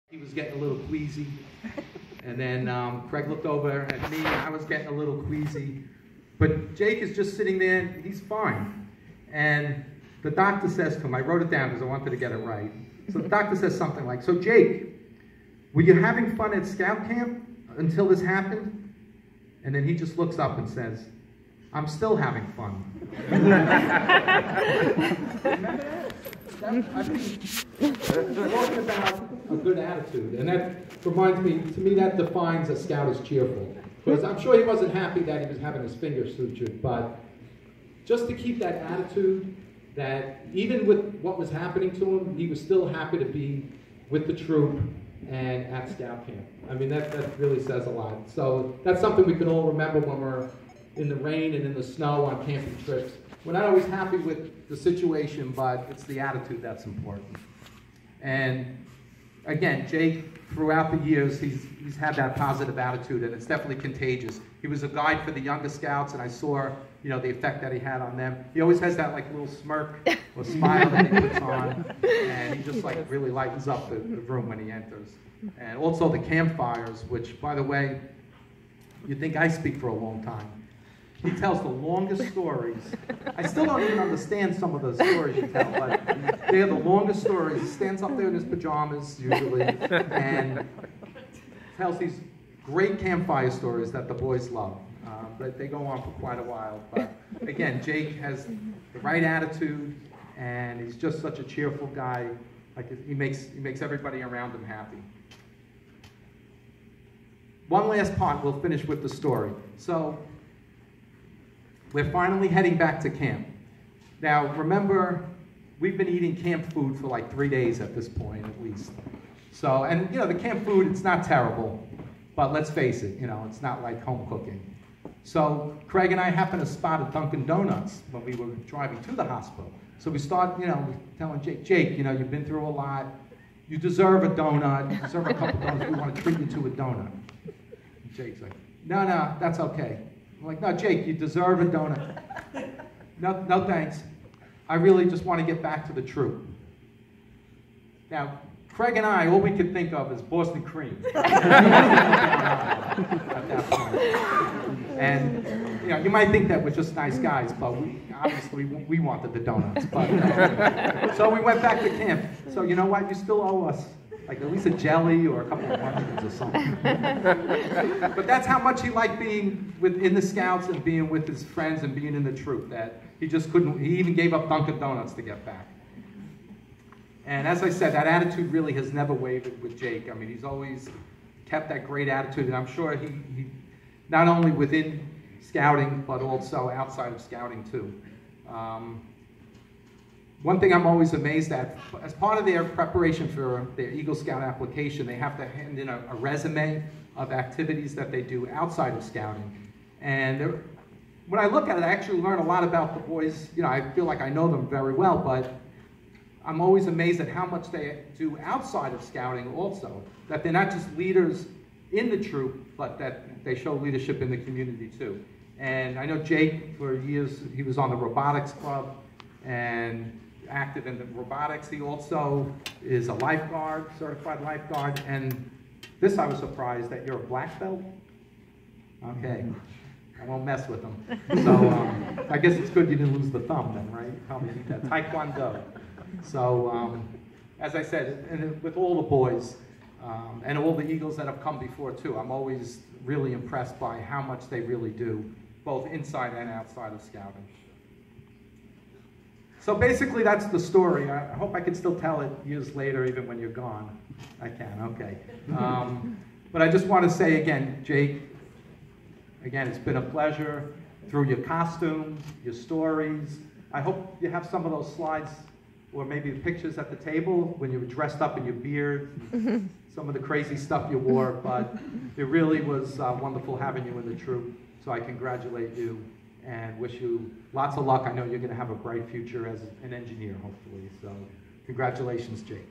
He was getting a little queasy, and then Craig looked over at me, and I was getting a little queasy. But Jake is just sitting there, he's fine. And the doctor says to him, I wrote it down because I wanted to get it right. So the doctor says something like, so Jake, were you having fun at scout camp until this happened? And then he just looks up and says, I'm still having fun. Remember that? I mean, talking about a good attitude, and that reminds me, to me that defines a scout as cheerful. Because I'm sure he wasn't happy that he was having his finger sutured, but just to keep that attitude, that even with what was happening to him, he was still happy to be with the troop and at scout camp. I mean, that really says a lot. So that's something we can all remember when we're in the rain and in the snow on camping trips. We're not always happy with the situation, but it's the attitude that's important. And again, Jake, throughout the years, he's had that positive attitude, and it's definitely contagious. He was a guide for the younger scouts, and I saw, you know, the effect that he had on them. He always has that like little smirk or smile that he puts on, and he just like really lightens up the room when he enters. And also the campfires, which, by the way, you'd think I speak for a long time. He tells the longest stories. I still don't even understand some of the stories he tells, but they're the longest stories. He stands up there in his pajamas, usually, and tells these great campfire stories that the boys love. But they go on for quite a while. But again, Jake has the right attitude, and he's just such a cheerful guy. Like he makes everybody around him happy. One last part, we'll finish with the story. So, we're finally heading back to camp. Now, remember, we've been eating camp food for like 3 days at this point, at least. So, and you know, the camp food, it's not terrible, but let's face it, you know, it's not like home cooking. So, Craig and I happened to spot a Dunkin' Donuts when we were driving to the hospital. So we start, you know, telling Jake, you know, you've been through a lot. You deserve a donut. You deserve a couple donuts. We want to treat you to a donut. And Jake's like, no, that's okay. I'm like, no, Jake, you deserve a donut. No, thanks. I really just want to get back to the troop. Now, Craig and I, all we could think of is Boston cream. At that point. And, you know, you might think that we're just nice guys, but obviously we wanted the donuts. But, so we went back to camp. So you know what? You still owe us like at least a jelly or a couple of munchkins or something. But that's how much he liked being in the Scouts and being with his friends and being in the troop, that he just couldn't, he even gave up Dunkin' Donuts to get back. And as I said, that attitude really has never wavered with Jake. I mean, he's always kept that great attitude, and I'm sure he not only within Scouting, but also outside of Scouting too. One thing I'm always amazed at, as part of their preparation for their Eagle Scout application, they have to hand in a resume of activities that they do outside of Scouting. And when I look at it, I actually learn a lot about the boys. You know, I feel like I know them very well, but I'm always amazed at how much they do outside of Scouting also. That they're not just leaders in the troop, but that they show leadership in the community too. And I know Jake, for years, he was on the robotics club and active in the robotics. He also is a lifeguard, certified lifeguard, and this I was surprised that you're a black belt. Okay, I won't mess with him. So I guess it's good you didn't lose the thumb then, right? You probably need that. Taekwondo. So as I said, and with all the boys and all the Eagles that have come before too, I'm always really impressed by how much they really do, both inside and outside of Scouting. So basically, that's the story. I hope I can still tell it years later, even when you're gone. I can, okay. But I just want to say again, Jake, again, it's been a pleasure through your costumes, your stories. I hope you have some of those slides or maybe pictures at the table when you were dressed up in your beard, some of the crazy stuff you wore, but it really was wonderful having you in the troop. So I congratulate you and wish you lots of luck. I know you're going to have a bright future as an engineer, hopefully. So congratulations, Jake.